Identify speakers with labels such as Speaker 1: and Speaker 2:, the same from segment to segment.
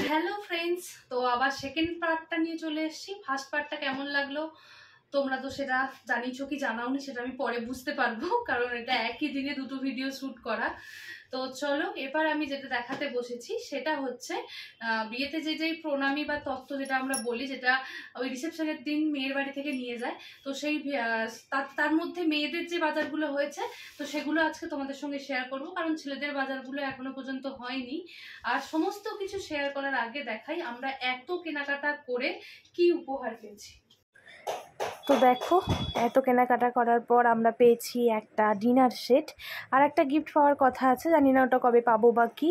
Speaker 1: Hello friends, তো আবার second পার্টটা নিয়ে চলে এসেছি। ফার্স্ট পার্টটা কেমন লাগলো তোমরা তো সেটা জানিছো কি জানাওনি সেটা আমি পরে বুঝতে পারবো, কারণ এটা একই দিনে দুটো ভিডিও শ্যুট করা। তো চলো, এবার আমি যেটা দেখাতে বসেছি সেটা হচ্ছে বিয়েতে যে যে প্রণামী বা তত্ত্ব যেটা আমরা বলি, যেটা ওই রিসেপশনের দিন মেয়ের বাড়ি থেকে নিয়ে যায়, তো সেই তার মধ্যে মেয়েদের যে বাজারগুলো হয়েছে তো সেগুলো আজকে তোমাদের সঙ্গে শেয়ার করব, কারণ ছেলেদের বাজারগুলো এখনো পর্যন্ত হয়নি। আর সমস্ত কিছু শেয়ার করার আগে দেখাই আমরা এত কেনাকাটা করে কি উপহার পেয়েছি।
Speaker 2: তো দেখো, এত কেনাকাটা করার পর আমরা পেয়েছি একটা ডিনার সেট, আর একটা গিফট পাওয়ার কথা আছে, জানি না ওটা কবে পাবো বা কি।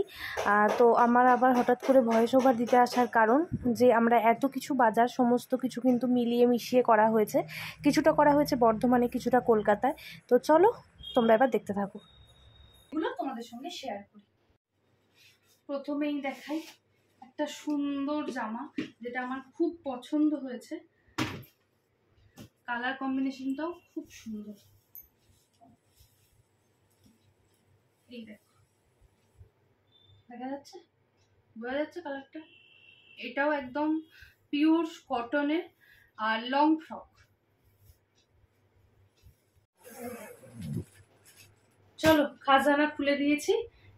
Speaker 2: তো আমার আবার হঠাৎ করে ভয়েস ওভার দিতে আসার কারণ যে আমরা এত কিছু বাজার সমস্ত কিছু কিন্তু মিলিয়ে মিশিয়ে করা হয়েছে, কিছুটা করা হয়েছে বর্ধমানে, কিছুটা কলকাতায়। তো চলো তোমরা এবার দেখতে থাকো,
Speaker 1: এগুলো তোমাদের সঙ্গে শেয়ার করি। প্রথমেই দেখাই একটা সুন্দর জামা, যেটা আমার খুব পছন্দ হয়েছে, কালার কম্বিনেশনটাও খুব সুন্দর। এই দেখো, দেখা যাচ্ছে, বোঝা যাচ্ছে কালারটা। এটাও একদম পিওর কটনের আর লং ফ্রক। চলো, খাজানা খুলে দিয়েছি,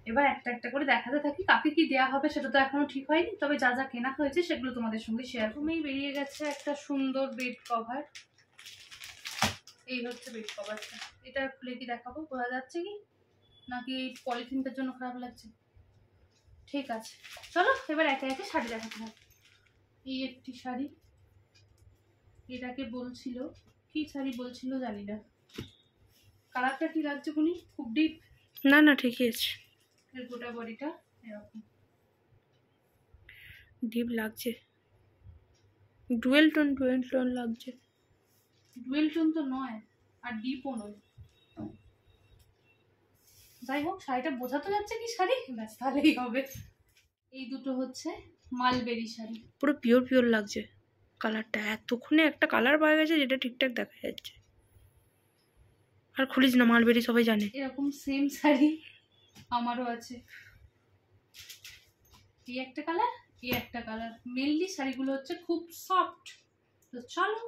Speaker 1: এবার একটা একটা করে দেখাতে থাকি। কাকে কি দেওয়া হবে সেটা তো এখনো ঠিক হয়নি, তবে যা যা কেনা হয়েছে সেগুলো তোমাদের সঙ্গে শেয়ার। তুমিই বেরিয়ে গেছে একটা সুন্দর বেড কভার। এই হচ্ছে বেড কভারটা, এটা খুলে কি দেখাবো, বোঝা যাচ্ছে কি নাকি পলিথিনটার জন্য খারাপ লাগছে? ঠিক আছে, চলো এবার একে একে শাড়ি দেখাতে হবে। এই একটি শাড়ি, এটাকে বলছিল কি শাড়ি বলছিল জানি না, কালারটা কি লাগছে কোনি, খুব ডিপ?
Speaker 2: না না ঠিকই আছে,
Speaker 1: এর গোটা বডিটা এরকম
Speaker 2: ডিপ লাগছে, ডুয়েল টোন লাগছে।
Speaker 1: ডুয়েল টোন তো নয় আর ডিপও নয়। যাই হোক, শাড়িটা বোঝাতে যাচ্ছে কি শাড়ি, ব্যাস তাহলেই হবে। এই দুটো হচ্ছে মালবেরি শাড়ি,
Speaker 2: পুরো পিওর লাগছে কালারটা, এতক্ষণে একটা কালার পাওয়া গেছে যেটা ঠিকঠাক দেখা যাচ্ছে। আর খুলিস না, মালবেরি সবাই জানে।
Speaker 1: এরকম সেম শাড়ি আমারও আছে, এই একটা কালার, এই একটা কালার। মেনলি শাড়িগুলো হচ্ছে খুব সফট। তো চলো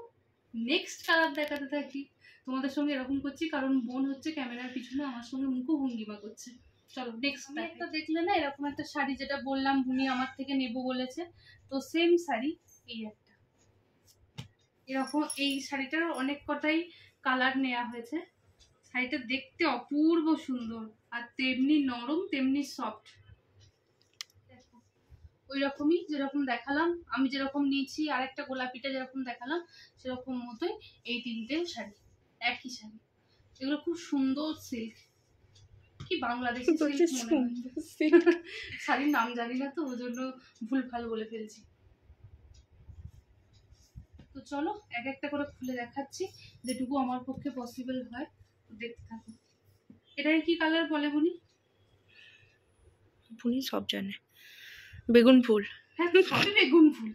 Speaker 1: নেক্সট কালার দেখাতে থাকি। তোমাদের সঙ্গে এরকম করছি কারণ বোন হচ্ছে ক্যামেরার পিছনে আমার সঙ্গে মুখভঙ্গিমা করছে। চলো নেক্সট একটা দেখলে না, এরকম একটা শাড়ি যেটা বললাম বুনি আমার থেকে নেবো বলেছে, তো সেম শাড়ি এই একটা এরকম। এই শাড়িটার অনেক কটাই কালার নেওয়া হয়েছে। শাড়িটা দেখতে অপূর্ব সুন্দর, আর তেমনি নরম তেমনি সফট। ওই রকমই যেরকম দেখালাম, আমি যেরকম নিয়েছি আর একটা গোলাপিটা যেরকম দেখালাম সেরকম মতোই এই তিনটে শাড়ি, একই শাড়ি। এগুলো খুব সুন্দর সিল্ক, কি বাংলাদেশি সিল্ক মনে হয়। শাড়ির নাম জানি না তো, ওই জন্য ভুল ভাল বলে ফেলছি। তো চলো এক একটা করে খুলে দেখাচ্ছি, যেটুকু আমার পক্ষে পসিবল হয়। দেখতে থাকো। এটাকে কি কালার বলে বুনি?
Speaker 2: বুনি সব জানে, বেগুন ফুল।
Speaker 1: হ্যাঁ, সবই বেগুন ফুল।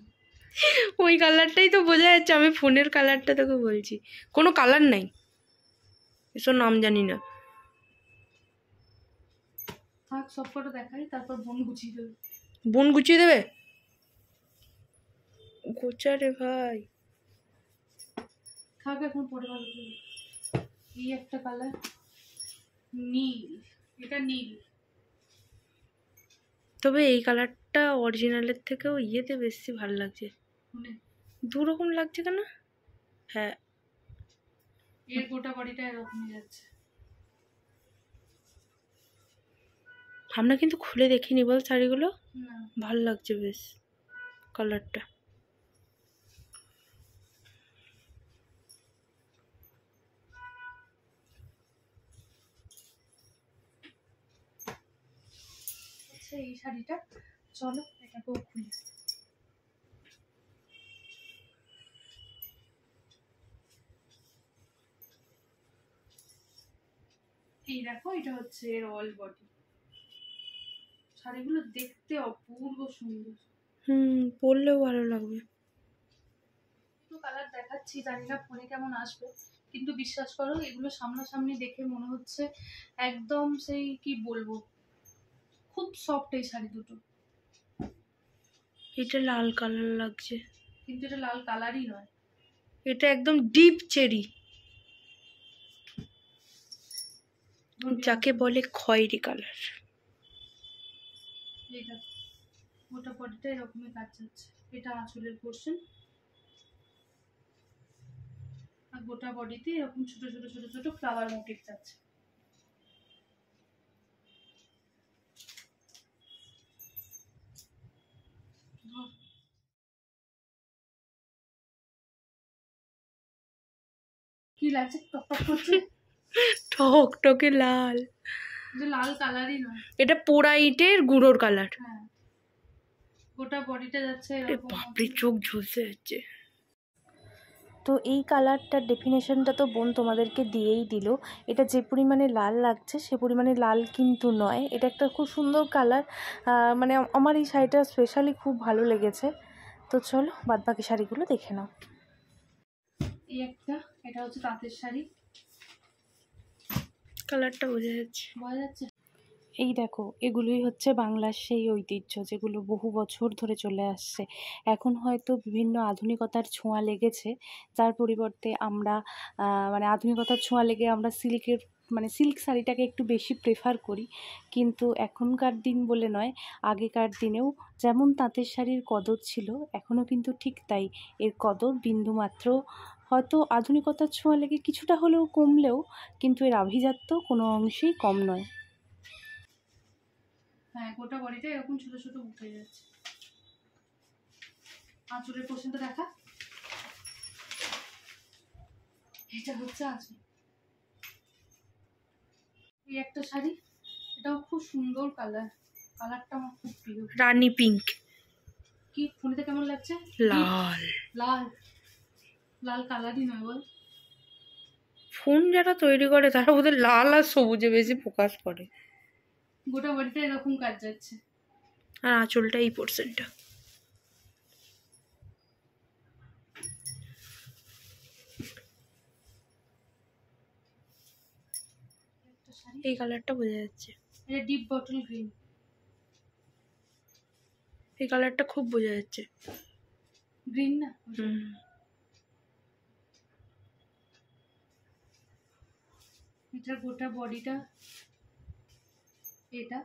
Speaker 2: ওই কালারটাই তো বোঝা যাচ্ছে, আমি ফোনের কালারটা তোকে বলছি, কোনো কালার নাই, এসব নাম জানি না।
Speaker 1: থাক, সব কটা দেখাই, তারপর বোন গুছিয়ে দেবে।
Speaker 2: বোন গুছিয়ে দেবে? গোচা রে ভাই।
Speaker 1: থাক, এখন পরে ভালো করে। এই একটা কালার নীল, এটা নীল।
Speaker 2: তবে এই কালারটা অরিজিনালের থেকেও ইয়েতে বেশি ভালো লাগছে,
Speaker 1: মানে
Speaker 2: দুরকম লাগছে কেন? হ্যাঁ,
Speaker 1: এর গোটা বডিটা এরকমই যাচ্ছে।
Speaker 2: আমরা কিন্তু খুলে দেখিনি বল শাড়িগুলো,
Speaker 1: না,
Speaker 2: ভালো লাগছে বেশ কালারটা।
Speaker 1: আচ্ছা এই শাড়িটা, চলো এটাকেও খুলি। এই দেখো, এটা হচ্ছে এর অল বডি। শাড়িগুলো দেখতে অপূর্ব সুন্দর।
Speaker 2: পরলেও ভালো লাগবে।
Speaker 1: তো কালার দেখাচ্ছি, জানি না ফোনে কেমন আসবে, কিন্তু বিশ্বাস করো এগুলো সামনাসামনি দেখে মনে হচ্ছে একদম সেই কি বলবো, খুব সফট এই শাড়ি দুটো।
Speaker 2: এটা লাল কালার লাগছে,
Speaker 1: কিন্তু এটা লাল কালারই নয়,
Speaker 2: এটা একদম ডিপ চেরি, যাকে বলে খয়েরি কালার।
Speaker 1: এটা গোটা বডিটা এরকমই কাজ যাচ্ছে, এটা আঁচলের পোর্শন, আর গোটা বডিতে এরকম ছোট ছোট ছোট ছোট ফ্লাওয়ার মোটিভ যাচ্ছে। কি লাগছে, টকটক করছে?
Speaker 2: টকটকে লাল,
Speaker 1: যে লাল কালারই নয়,
Speaker 2: এটা পোড়া ইটের গুঁড়োর কালার।
Speaker 1: হ্যাঁ গোটা বডিটা যাচ্ছে
Speaker 2: এ
Speaker 1: এরকম।
Speaker 2: বাপরে, চোখ ঝলসে যাচ্ছে। তো এই কালারটার ডেফিনেশনটা তো বোন তোমাদেরকে দিয়েই দিল। এটা যে পরিমাণে লাল লাগছে সে পরিমাণে লাল কিন্তু নয়, এটা একটা খুব সুন্দর কালার। মানে আমার এই শাড়িটা স্পেশালি খুব ভালো লেগেছে। তো চলো বাদবাকি শাড়িগুলো দেখে নাও।
Speaker 1: এই একটা, এটা হচ্ছে তাঁতের শাড়ি,
Speaker 2: কালারটা বোঝা যাচ্ছে,
Speaker 1: বোঝা যাচ্ছে।
Speaker 2: এই দেখো, এগুলোই হচ্ছে বাংলার সেই ঐতিহ্য যেগুলো বহু বছর ধরে চলে আসছে। এখন হয়তো বিভিন্ন আধুনিকতার ছোঁয়া লেগেছে, যার পরিবর্তে আমরা মানে আধুনিকতার ছোঁয়া লেগে আমরা সিল্কের মানে সিল্ক শাড়িটাকে একটু বেশি প্রেফার করি। কিন্তু এখনকার দিন বলে নয়, আগেকার দিনেও যেমন তাঁতের শাড়ির কদর ছিল, এখনও কিন্তু ঠিক তাই এর কদর বিন্দুমাত্র হয়তো আধুনিকতার ছোঁয়া লেগে কিছুটা হলেও কমলেও কিন্তু এর আভিজাত্য কোনো অংশেই কম নয়।
Speaker 1: হ্যাঁ গোটা বডিটা এরকম ছোট ছোট উঠে যাচ্ছে। আঁচলের পোর্শনটা দেখা, এটা হচ্ছে আঁচল। এই একটা শাড়ি, এটাও খুব সুন্দর কালার, কালারটা আমার খুব প্রিয়।
Speaker 2: রানী পিঙ্ক,
Speaker 1: কি ফোনেতে কেমন লাগছে?
Speaker 2: লাল
Speaker 1: লাল, লাল কালারই নয় বল।
Speaker 2: ফোন যারা তৈরি করে তারা বোধহয় লাল আর সবুজে বেশি ফোকাস করে।
Speaker 1: গোটা বডিটা এরকম কাজ যাচ্ছে,
Speaker 2: আর আঁচলটা এই পোর্শনটা। এই কালারটা বোঝা যাচ্ছে,
Speaker 1: এটা ডিপ বটল গ্রিন,
Speaker 2: এই কালারটা খুব বোঝা যাচ্ছে।
Speaker 1: গ্রিন না? এটার গোটা বডিটা এটা,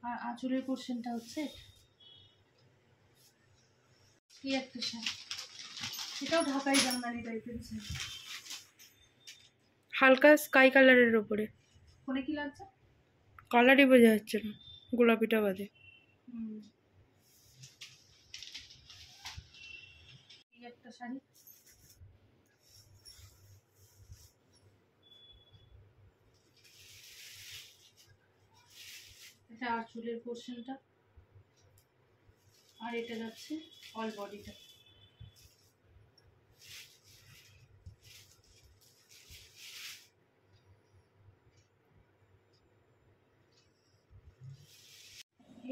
Speaker 1: আর আঁচলের পোর্শনটা হচ্ছে এই একটা শাড়ি, এটাও ঢাকাই জামদানি টাইপের শাড়ি।
Speaker 2: হালকা স্কাই কালারের ওপরে,
Speaker 1: ফোনে কি লাগছে?
Speaker 2: কালারই বোঝা যাচ্ছে না, গোলাপিটা বাদে।
Speaker 1: এই একটা শাড়ি, এটা আঁচলের পোর্শনটা, আর এটা যাচ্ছে অল বডিটা।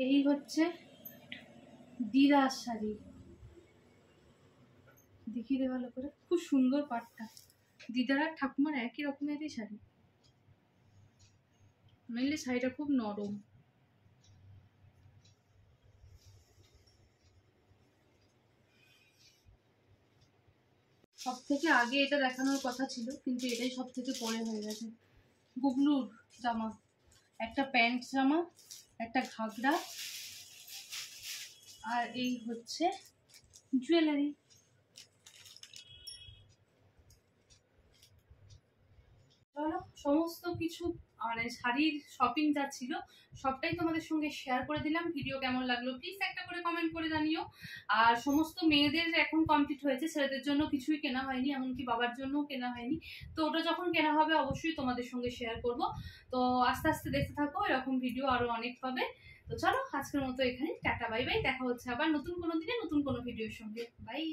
Speaker 1: এই হচ্ছে দিদার শাড়ি, দেখিয়ে দে ভালো করে, খুব সুন্দর পাটটা। দিদার আর ঠাকুমার একই রকমেরই শাড়ি, মেনলি শাড়িটা খুব নরম। সব থেকে আগে এটা দেখানোর কথা ছিল, কিন্তু এটাই সব থেকে পরে হয়ে গেছে। গুবলুর জামা, একটা প্যান্ট জামা, একটা ঘাগরা, আর এই হচ্ছে জুয়েলারি। চলো সমস্ত কিছু মানে শাড়ির শপিং যা ছিল সবটাই তোমাদের সঙ্গে শেয়ার করে দিলাম। ভিডিও কেমন লাগলো প্লিজ একটা করে কমেন্ট করে জানিও। আর সমস্ত মেয়েদের এখন কমপ্লিট হয়েছে, ছেলেদের জন্য কিছুই কেনা হয়নি, এমনকি বাবার জন্যও কেনা হয়নি। তো ওটা যখন কেনা হবে অবশ্যই তোমাদের সঙ্গে শেয়ার করব। তো আস্তে আস্তে দেখতে থাকো, এরকম ভিডিও আরো অনেক পাবে। তো চলো আজকের মতো এখানে টাটা, বাই বাই। দেখা হচ্ছে আবার নতুন কোনো দিনে নতুন কোনো ভিডিওর সঙ্গে। বাই।